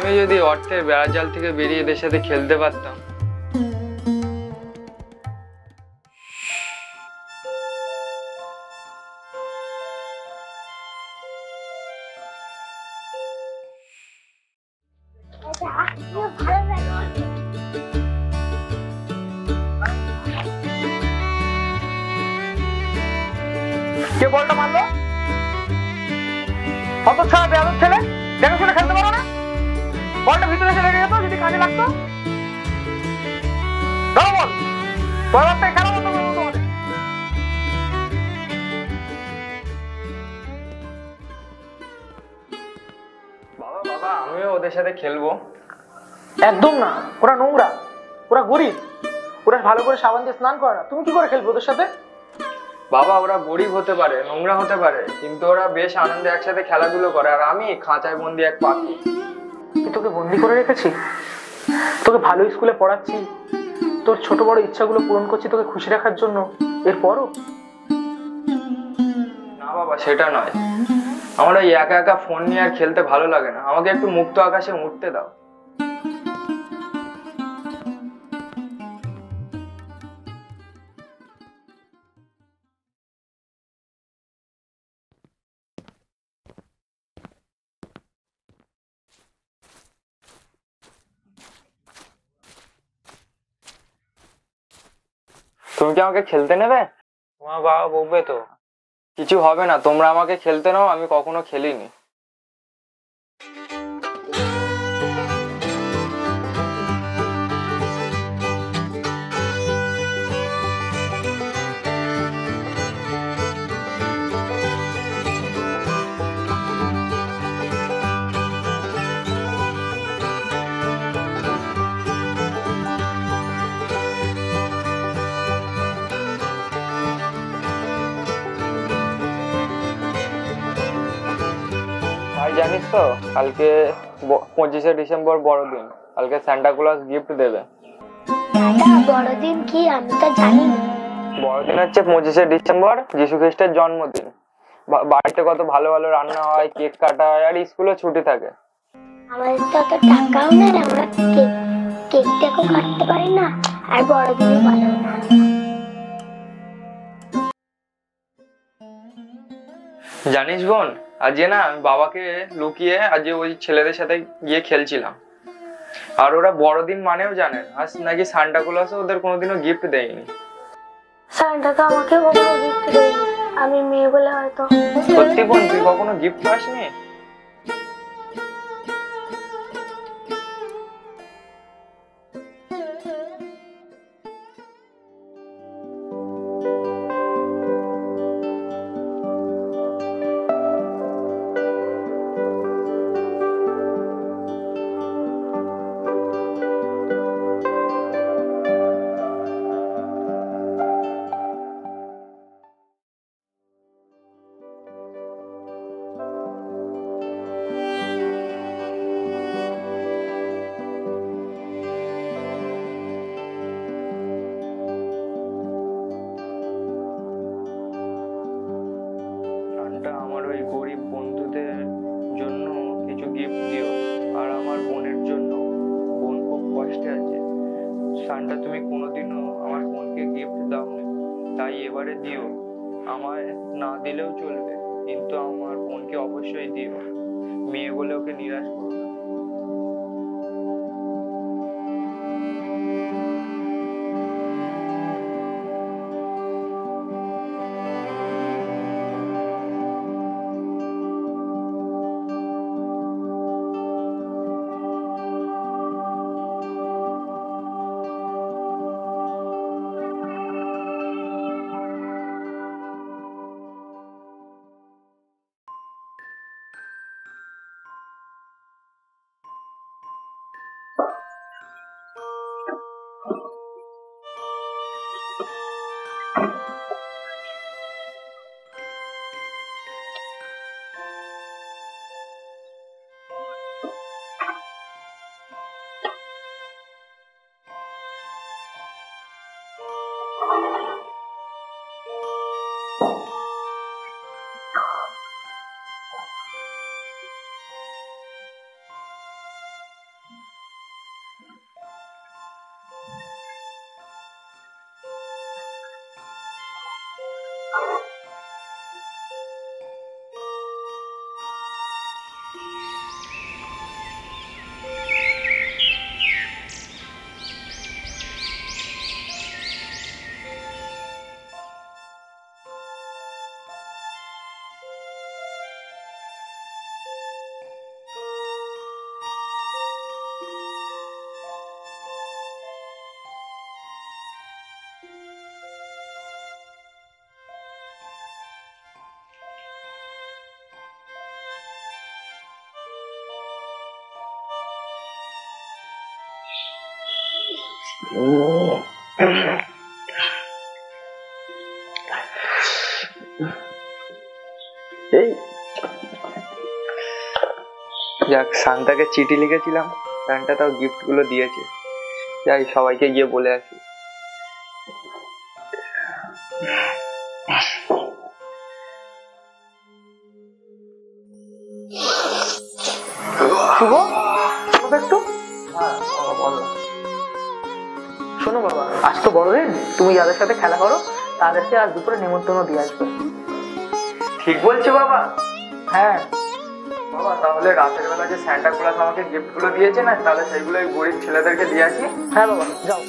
আমি যদি অর্থের বেড়াজাল থেকে বেরিয়ে এদের সাথে খেলতে পারতাম। কে বলটা মারলো? কত ছাড়া বেয়াদব ছেলে, দেখে শুনে খেলতে পারো না? বলটা ভিতরে এসে লেগে যেত যদি কাজে লাগতো। ধরো বল, পরবর্তী খেলা বন্ধ করবো তোমাদের। বাবা বাবা, আমিও ওদের সাথে খেলবো। একদম না, ওরা নোংরা, ওরা গরিব, ওরা ভালো করে সাবান দিয়ে স্নান করে না। তুমি কি করে খেলবে ওদের সাথে? বাবা, ওরা গরিব হতে পারে, নোংরা হতে পারে, কিন্তু ওরা বেশ আনন্দে একসাথে খেলাধুলো করে, আর আমি খাঁচায় বন্দি এক পাখি। তোকে বন্দি করে রেখেছি, তোকে ভালো স্কুলে পড়াচ্ছি, তোর ছোট বড় ইচ্ছাগুলো পূরণ করছি তোকে খুশি রাখার জন্য, এরপরও? না বাবা, সেটা নয়। আমার ওই একা একা ফোন নিয়ে আর খেলতে ভালো লাগে না, আমাকে একটু মুক্ত আকাশে উঠতে দাও। তুমি কি আমাকে খেলতে নেবে? তোমার বাবা বকবে তো। কিছু হবে না, তোমরা আমাকে খেলতে নাও, আমি কখনো খেলিনি। ভাই জানিস তো, কালকে 25শে ডিসেম্বর বড়দিন, কালকে সান্টা ক্লজ গিফট দেবে। দাদা, বড়দিন কি? আমি তো জানি না। বড়দিন হচ্ছে 25শে ডিসেম্বর, যীশু খ্রিস্টের জন্মদিন। বাড়িতে কত ভালো ভালো রান্না হয়, কেক কাটা হয়, আর স্কুলে ছুটি থাকে। আমাদের তো অত টাকাও নেই, আমরা কেকটাকেও কাটতে পারি না, আর বড়দিনই পালন না। জানিস বোন, আজকে না আমি বাবাকে লুকিয়ে আজকে ওই ছেলেদের সাথে গিয়ে খেলছিলাম, আর ওরা বড়দিন মানেও জানে না, আজ নাকি সান্টা ক্লজও ওদের কোনোদিনও গিফট দেয়নি। সান্টা তো আমাকে কখনো গিফট দেয়নি, আমি মেয়ে বলে হয়তো। সত্যি বোন, তুই কখনো গিফট পাসনি? আমার ওই গরিব বন্ধুদের জন্য কিছু গিফট দিও, আর আমার বোনের জন্য। বোন খুব কষ্টে আছে। সান্টা, তুমি কোনোদিনও আমার বোনকে গিফট দাওনি, তাই এবারে দিও। আমায় না দিলেও চলবে, কিন্তু আমার বোনকে অবশ্যই দিও। মেয়ে বলে ওকে নিরাশ করো না। এই যাক, সান্তাকে চিঠি লিখেছিলাম, সান্তা তাও গিফট গুলো দিয়েছে। যাই সবাইকে গিয়ে বলে আসি। শুভ, বাবা একটু শোনো বাবা, আজ তো বড়দিন, তুমি যাদের সাথে খেলা করো তাদেরকে আজ দুপুরে নিমন্ত্রণ দিয়ে আসবে। ঠিক বলছো বাবা? হ্যাঁ বাবা তাহলে রাতের বেলা যে সান্টা ক্লজ আমাকে গিফট গুলো দিয়েছে না, তাহলে সেইগুলো ওই গরিব ছেলেদেরকে দিয়ে আসি। হ্যাঁ বাবা, যাও।